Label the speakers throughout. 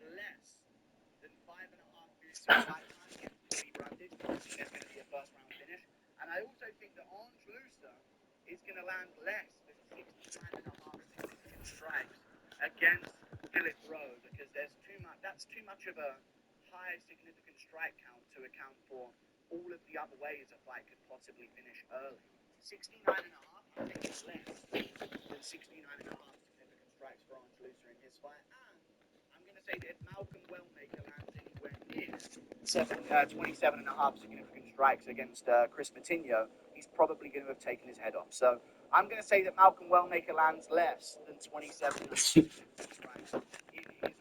Speaker 1: Less than 5.5 minutes of fight time gets to be branded. I think there's going to be a first round finish. And I also think that Orange Lucer is going to land less than 69.5 significant strikes against Philip Rowe because there's too much. That's too much of a high significant strike count to account for all of the other ways a fight could possibly finish early. 69.5, I think it's less than 69.5 significant strikes for Orange Lucer in his fight. And I'm going to say that if Malcolm Wellmaker lands anywhere near 27.5 significant strikes against Chris Matinho, he's probably going to have taken his head off. So I'm going to say that Malcolm Wellmaker lands less than 27.5 significant strikes in his win.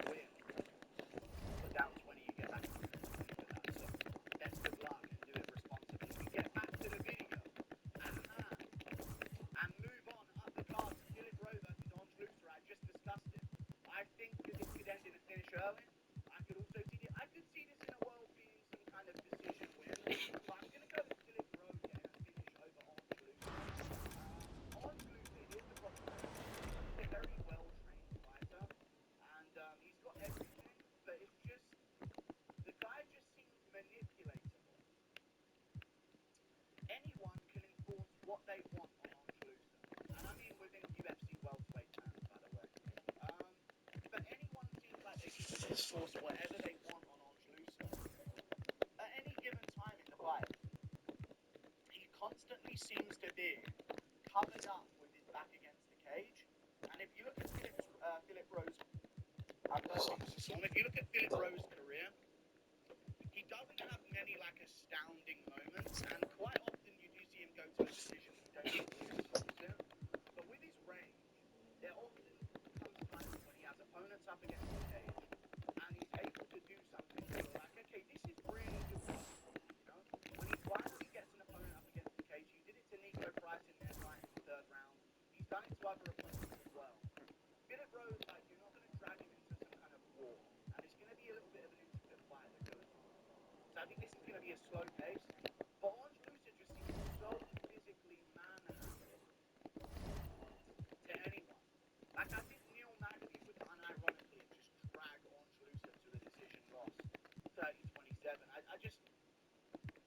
Speaker 1: Put down 20, you get back to 20 for that. So best of luck and do it responsibly. We get back to the video. And move on up the card to Philip Rowe versus Orange Lucer. I just discussed it. I think that this could end in a finish early. I could also see this. I could see this in a world being some kind of decision win. But I'm going to go with Philip Rowe getting a finish over Orange Lucer. Orange Lucer, here's the problem. He's a very well-trained fighter, and he's got everything. But it's just the guy just seems manipulatable. Anyone can enforce what they want on Orange Lucer. And I mean within UFC welterweight terms, by the way. But anyone seems like they can enforce whatever they want on Orange Lucer at any given time in the fight. He constantly seems to be covered up with his back against the cage. And if you look at Philip Rowe's, if you look at Philip Rowe's career, he doesn't have many like astounding moments, and quite often you do see him go to a decision that he don't lose to. But with his range, there often comes times when he has opponents up against the cage, and he's able to do something where you're like, okay, this is really good. You know, when he finally gets an opponent up against the cage, he did it to Nico Price in their fight in the third round. He's done it to other opponents as well. Philip Rowe, like, you're not going to drag him into some kind of war, and it's going to be a little bit of an intricate fight that goes on. So I think this is going to be a slow pace. But Orange Lucer just seems so physically manhandled to anyone. Like, I think Neil Magny would unironically just drag Orange Lucer to a decision loss, 30-27. I just,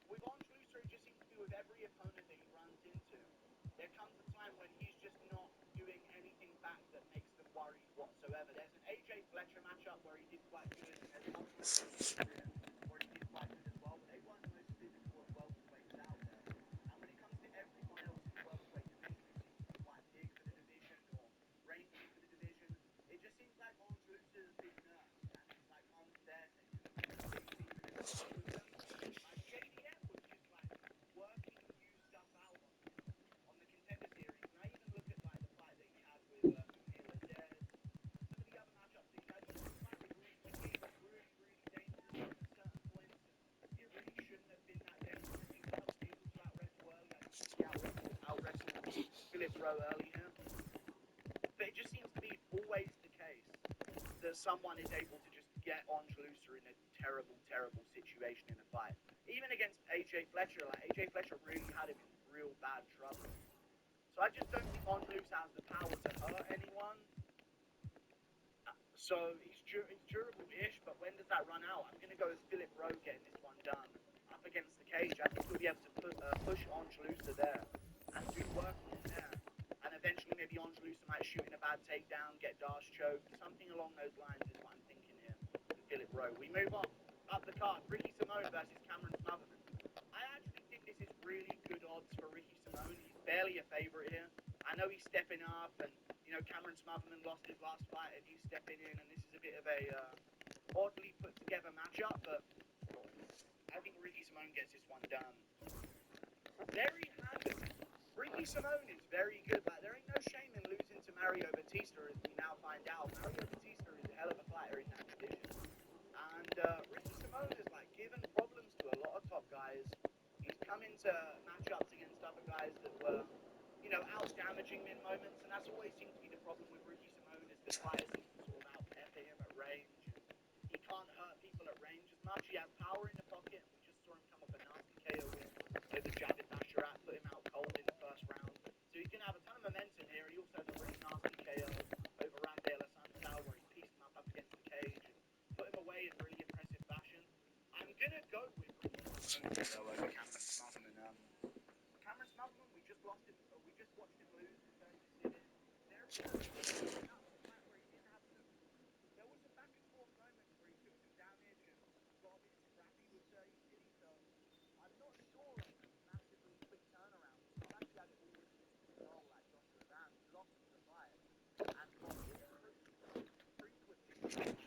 Speaker 1: with Orange Lucer, it just seems to be with every opponent that he runs into, there comes a time when he's just not doing anything back that makes them worried whatsoever. There's an AJ Fletcher matchup where he did quite good, and there's another one where he did quite good as well, but they weren't the most physical of welterweights out there. And when it comes to everyone else in the welterweight division, who seems to be quite big for the division or rangy for the division, it just seems like Orange Lucer is big nerves, and it's like unfair to him. Like JDF was just like working new stuff out on the Contender Series, and I even look at like the fight that he had with Amir Ladez, some of the other matchups that he's had. He seems like it became really, really dangerous at certain points, and it really shouldn't have been that dangerous. He was able to out-wrestle early. I think he out-wrestled Philip Rowe early here. But it just seems to be always the case that someone is able to just get Orange Lucer in a terrible, terrible situation in a fight. Even against AJ Fletcher, like AJ Fletcher really had him in real bad trouble. So I just don't think Orange Lucer has the power to hurt anyone. So he's durable-ish, but when does that run out? I'm going to go with Philip Rowe getting this one done. Up against the cage, I think he'll be able to push Orange Lucer there and do work on him there. And eventually maybe Orange Lucer might shoot in a bad takedown, get Darce choked. Something along those lines is what I'm thinking We move on. Up the card, Ricky Simone versus Cameron Smotherman. I actually think this is really good odds for Ricky Simone. He's barely a favourite here. I know he's stepping up, and Cameron Smotherman lost his last fight, and he's stepping in, and this is a bit of a oddly put together matchup, but I think Ricky Simone gets this one done. Very handily. Ricky Simone is very good. Like, there ain't no shame in losing to Mario Batista, as we now find out. Mario Batista is a hell of a fighter in that division. And Ricky Simone has given problems to a lot of top guys. He's come into matchups against other guys that were, out damaging him in moments, and that's always seemed to be the problem with Ricky Simone, is the fighters seem to sort of out pepper him at range. He can't hurt people at range as much. He has power in the pocket, and we just saw him come off a nasty KO win over Javid Basharat, put him out cold in the first round. So he's going to have a ton of momentum here. He also has a really nasty KO over Randale Assunção, where he pieced him up against the cage and put him away in really impressive fashion. I'm going to go with Ricky Simone over Cameron Smotherman. Cameron Smotherman, we just watched him lose to Tony Sidis. There was a back and forth moment where he took some damage and got a bit scrappy with Tony Sidis, so I'm not sure on the massively quick turnaround. I've actually had it all written into the goal like Joshua Van. He lost the fight and got hit pretty frequently.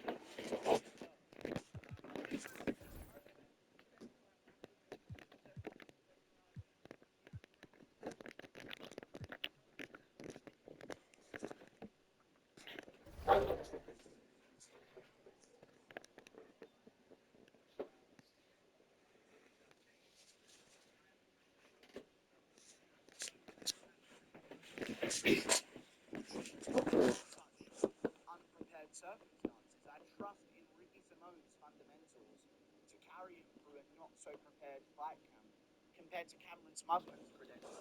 Speaker 1: Unprepared circumstances. I trust in Ricky Simone's fundamentals to carry him through a not so prepared fight camp compared to Cameron Smotherman's credentials.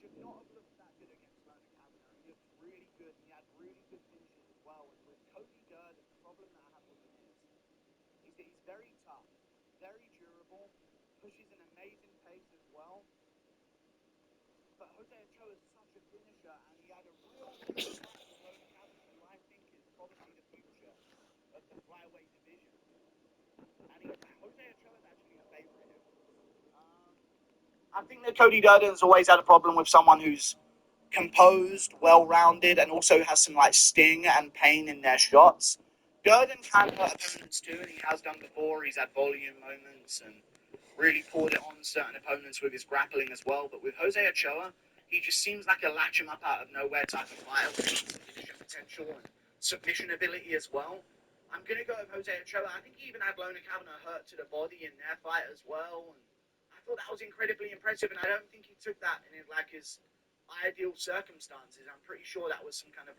Speaker 1: Should not have looked that good against Lona Kavanagh. He looked really good. He had really good finishes as well. And with Cody Durden, the problem that I have with him is that he's very tough, very durable, pushes an amazing pace as well. But Jose Ochoa is such a finisher, and he had a real good fight with Lona Kavanagh, who I think is probably the future of the flyweight division. And Jose Ochoa is actually a favorite here. I think that Cody Durden's always had a problem with someone who's composed, well-rounded, and also has some sting and pain in their shots. Durden can hurt opponents too, and he has done before. He's had volume moments and really poured it on certain opponents with his grappling as well. But with Jose Ochoa, he just seems like a latch him up out of nowhere type of fighter with submission potential and submission ability as well. I'm going to go with Jose Ochoa. I think he even had Lona Kavanagh hurt to the body in their fight as well. And I thought that was incredibly impressive, and I don't think he took that in his ideal circumstances. I'm pretty sure that was some kind of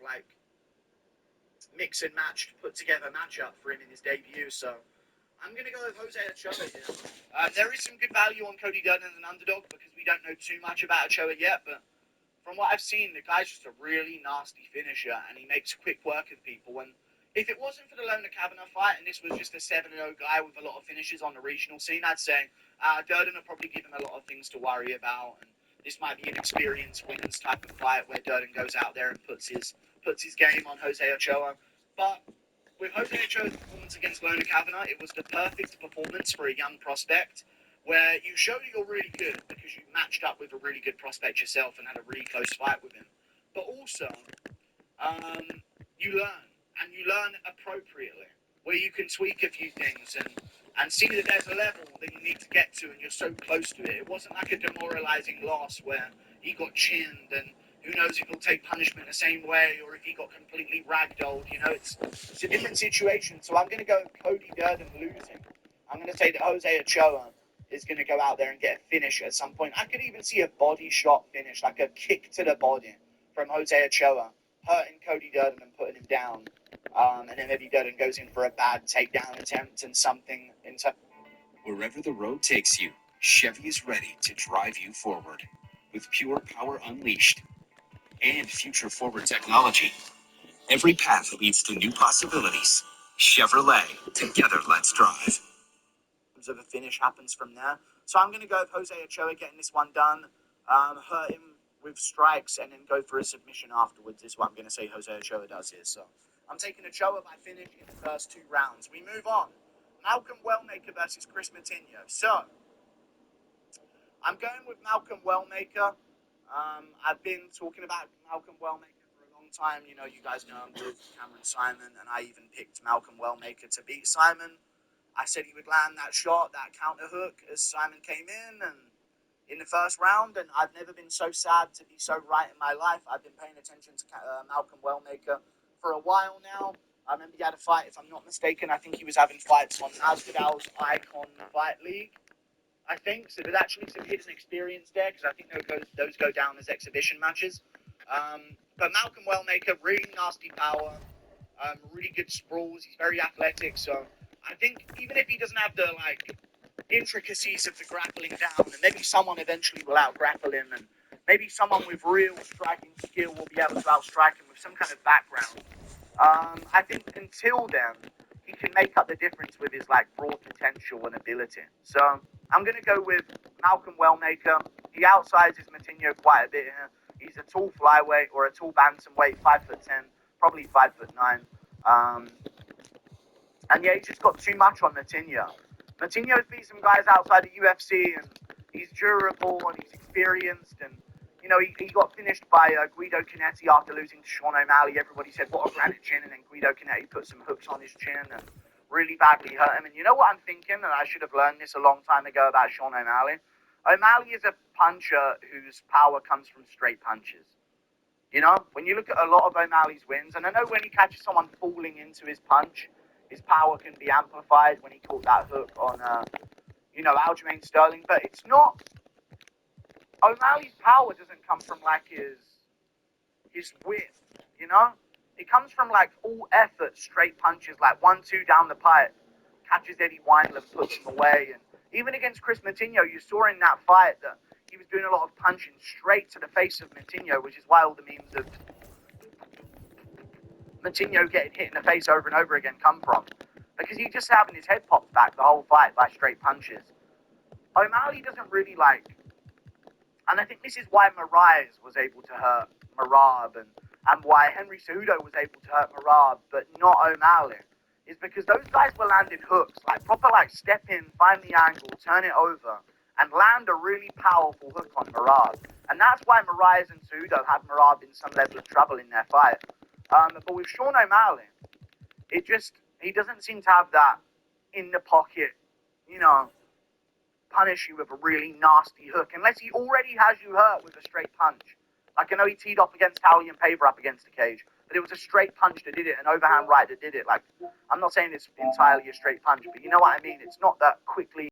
Speaker 1: mix and matched, put together matchup for him in his debut. So I'm going to go with Jose Ochoa here. There is some good value on Cody Durden as an underdog because we don't know too much about Ochoa yet, but from what I've seen, the guy's just a really nasty finisher, and he makes quick work of people. And if it wasn't for the Lona Kavanagh fight, and this was just a 7-0 guy with a lot of finishes on the regional scene, I'd say Durden will probably give him a lot of things to worry about, and this might be an experienced winners type of fight where Durden goes out there and puts his game on Jose Ochoa. But with Jose Ochoa's performance against Lona Kavanagh, it was the perfect performance for a young prospect, where you showed you're really good because you matched up with a really good prospect yourself and had a really close fight with him. But also, you learn appropriately, where you can tweak a few things and and see that there's a level that you need to get to and you're so close to it. It wasn't like a demoralizing loss where he got chinned and who knows if he'll take punishment the same way or if he got completely ragdolled. You know, it's a different situation. So I'm going to go with Cody Durden losing. I'm going to say that Jose Ochoa is going to go out there and get a finish at some point. I could even see a body shot finish, like a kick to the body from Jose Ochoa, hurting Cody Durden and putting him down. And then maybe Durden goes in for a bad takedown attempt and something into...
Speaker 2: Wherever the road takes you, Chevy is ready to drive you forward. With pure power unleashed and future-forward technology, every path leads to new possibilities. Chevrolet, together let's drive.
Speaker 1: Of a finish happens from there. So I'm going to go with Jose Ochoa getting this one done, hurt him with strikes, and then go for a submission afterwards is what I'm going to say Jose Ochoa does here. So I'm taking Ochoa by finish in the first 2 rounds. We move on. Malcolm Wellmaker versus Chris Moutinho. So I'm going with Malcolm Wellmaker. I've been talking about Malcolm Wellmaker for a long time. You know, you guys know I'm with Cameron Simon, and I even picked Malcolm Wellmaker to beat Simon. I said he would land that shot, that counter hook, as Simon came in the first round, and I've never been so sad to be so right in my life. I've been paying attention to Malcolm Wellmaker for a while now. I remember he had a fight, if I'm not mistaken. I think he was having fights on Masvidal's Icon Fight League, I think. So there's actually some hidden experience there, because I think those go down as exhibition matches. But Malcolm Wellmaker, really nasty power, really good sprawls. He's very athletic, so I think even if he doesn't have the intricacies of the grappling down, and maybe someone eventually will out-grapple him, and maybe someone with real striking skill will be able to outstrike him with some kind of background. I think until then, he can make up the difference with his raw potential and ability. So I'm going to go with Malcolm Wellmaker. He outsizes Moutinho quite a bit here. He's a tall flyweight or a tall bantamweight, 5'10", probably 5'9". And yeah, he's just got too much on Moutinho. Moutinho's beat some guys outside the UFC, and he's durable and he's experienced. And you know, he got finished by Guido Canetti after losing to Sean O'Malley. Everybody said, what a granite chin, and then Guido Canetti put some hooks on his chin and really badly hurt him. And you know what I'm thinking, and I should have learned this a long time ago about Sean O'Malley? O'Malley is a puncher whose power comes from straight punches. You know, when you look at a lot of O'Malley's wins, and I know when he catches someone falling into his punch, his power can be amplified when he caught that hook on, Aljamain Sterling, but it's not... O'Malley's power doesn't come from, his width, you know? It comes from, all effort, straight punches, 1-2 down the pipe, catches Eddie Wineland, puts him away, and even against Chris Moutinho, you saw in that fight that he was doing a lot of punching straight to the face of Moutinho, which is why all the memes of Moutinho getting hit in the face over and over again come from. Because he's just having his head popped back the whole fight by straight punches. O'Malley doesn't really and I think this is why Moraes was able to hurt Merab and why Henry Cejudo was able to hurt Merab, but not O'Malley, is because those guys were landing hooks, proper step in, find the angle, turn it over, and land a really powerful hook on Merab. And that's why Moraes and Cejudo had Merab in some level of trouble in their fight. But with Sean O'Malley, he doesn't seem to have that in the pocket, punish you with a really nasty hook, unless he already has you hurt with a straight punch. I know he teed off against Talian Paver up against the cage, but it was a straight punch that did it, an overhand right that did it. I'm not saying it's entirely a straight punch, but you know what I mean? It's not that quickly